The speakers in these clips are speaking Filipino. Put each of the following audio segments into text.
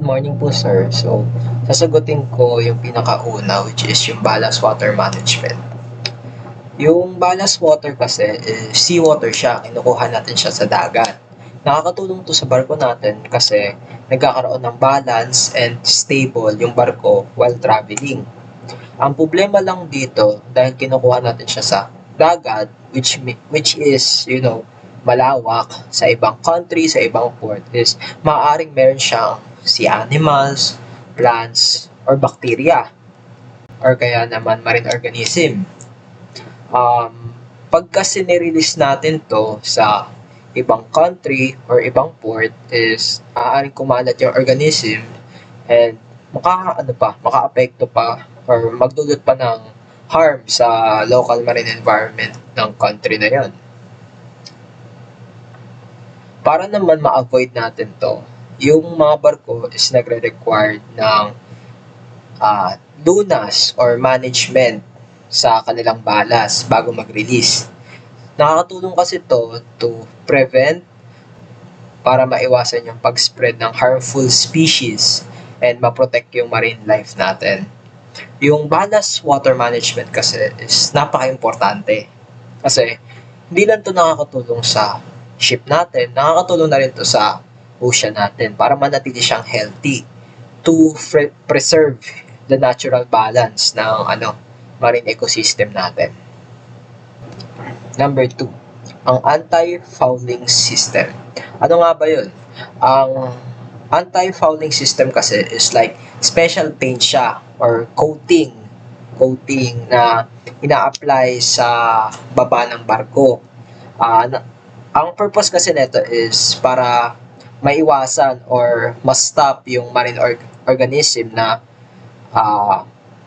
Good morning po, sir. So, sasagutin ko yung pinakauna, which is yung ballast water management. Yung ballast water kasi is seawater siya. Kinukuha natin siya sa dagat. Nakakatulong to sa barko natin kasi nagkakaroon ng balance and stable yung barko while traveling. Ang problema lang dito, dahil kinukuha natin siya sa dagat, which is, malawak sa ibang country, sa ibang port, is maaaring meron siyang sea animals, plants, or bacteria, or kaya naman marine organism. Pagka sinirelease natin to sa ibang country or ibang port is maaaring kumalat yung organism and maka-apekto pa or magdulot pa ng harm sa local marine environment ng country na yon. Para naman ma-avoid natin to, yung mga barko is nagre-required ng lunas or management sa kanilang ballast bago mag-release. Nakakatulong kasi to prevent para maiwasan yung pag-spread ng harmful species and ma-protect yung marine life natin. Yung ballast water management kasi is napaka-importante. Kasi hindi lang to nakakatulong sa ship natin, nakakatulong na rin to sa ocean natin para manatili siyang healthy to preserve the natural balance ng marine ecosystem natin. Number 2, ang anti-fouling system. Ano nga ba yun? Ang anti-fouling system kasi is like special paint siya or coating na ina-apply sa baba ng barko. Ang purpose kasi nito is para maiwasan or ma-stop yung marine organism na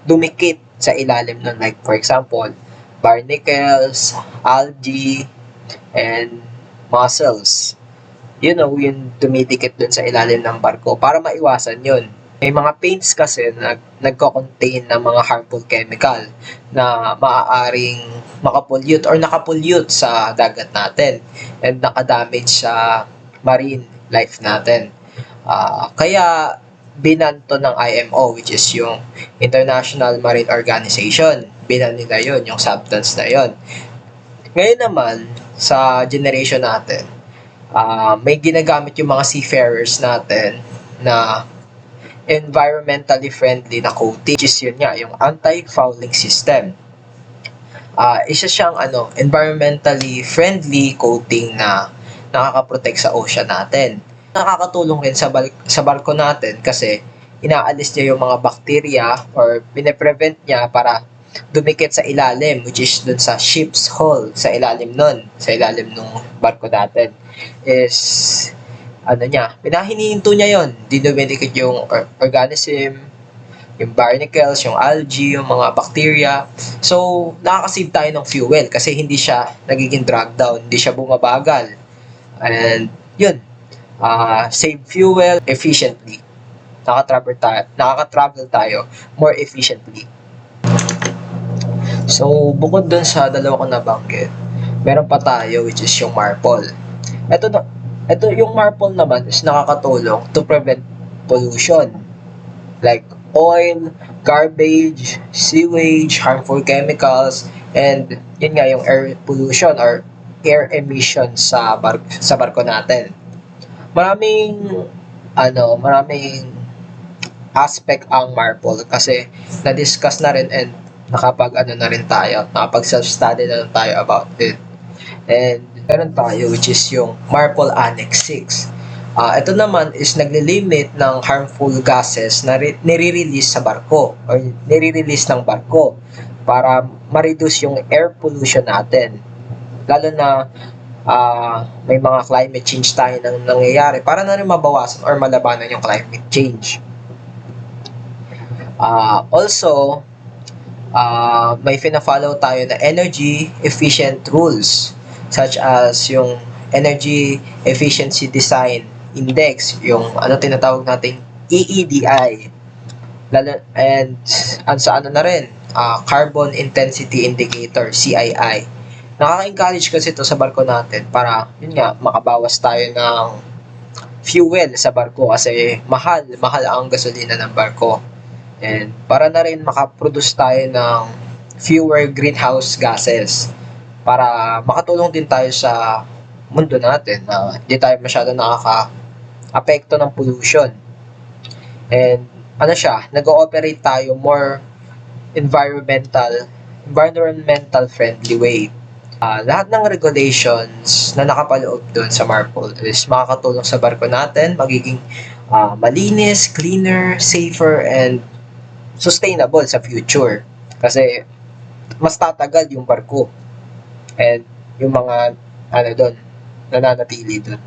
dumikit sa ilalim nun. Like for example, barnacles, algae, and mussels. Yung dumidikit dun sa ilalim ng barko para maiwasan yun. May mga paints kasi na nagko-contain ng mga harmful chemical na maaaring makapollute or nakapollute sa dagat natin and nakadamage sa marine life natin. Kaya binanto ng IMO, which is yung International Marine Organization. Binan nila yun, yung substance na yun. Ngayon naman, sa generation natin, may ginagamit yung mga seafarers natin na environmentally friendly na coating, which is yun nga, yung anti-fouling system. Isa siyang environmentally friendly coating na nakaka-protect sa ocean natin. Nakakatulong rin sa barko natin kasi inaalis niya yung mga bacteria or pine-prevent niya para dumikit sa ilalim, which is dun sa ship's hull, sa ilalim nung barko natin is pinahinihinto niya yon. Di dumidikit yung organism, yung barnacles, yung algae, yung mga bacteria. So, nakakasave tayo ng fuel kasi hindi siya nagiging drag down, hindi siya bumabagal. And, yun, save fuel efficiently. Nakaka-travel tayo more efficiently. So, bukod dun sa dalawa ko nabanggit, meron pa tayo which is yung MARPOL. Ito yung MARPOL naman is nakakatulong to prevent pollution like oil, garbage, sewage, harmful chemicals, and yun nga yung air pollution or air emissions sa barko natin. Maraming aspect ang MARPOL kasi na-discuss na rin and nakapag self-study na rin tayo about it. And meron tayo which is yung MARPOL Annex 6. Ito naman is naglilimit ng harmful gases na nire-release sa barko or nire-release ng barko para ma-reduce yung air pollution natin. Lalo na may mga climate change tayo nang nangyayari para na rin mabawasan or malabanan yung climate change. Also, may fina-follow tayo na energy efficient rules such as yung Energy Efficiency Design Index, yung tinatawag nating EEDI. And sa na rin, Carbon Intensity Indicator, CII. Nakaka-encourage kasi ito sa barko natin para, yun nga, makabawas tayo ng fuel sa barko kasi mahal ang gasolina ng barko. And para na rin makaproduce tayo ng fewer greenhouse gases para makatulong din tayo sa mundo natin na hindi tayo masyado nakaka-apekto ng pollution. And nag-ooperate tayo more environmental friendly way. Lahat ng regulations na nakapaloob doon sa MARPOL is makakatulong sa barko natin, magiging malinis, cleaner, safer, and sustainable sa future. Kasi mas tatagal yung barko and yung mga doon nananatili doon.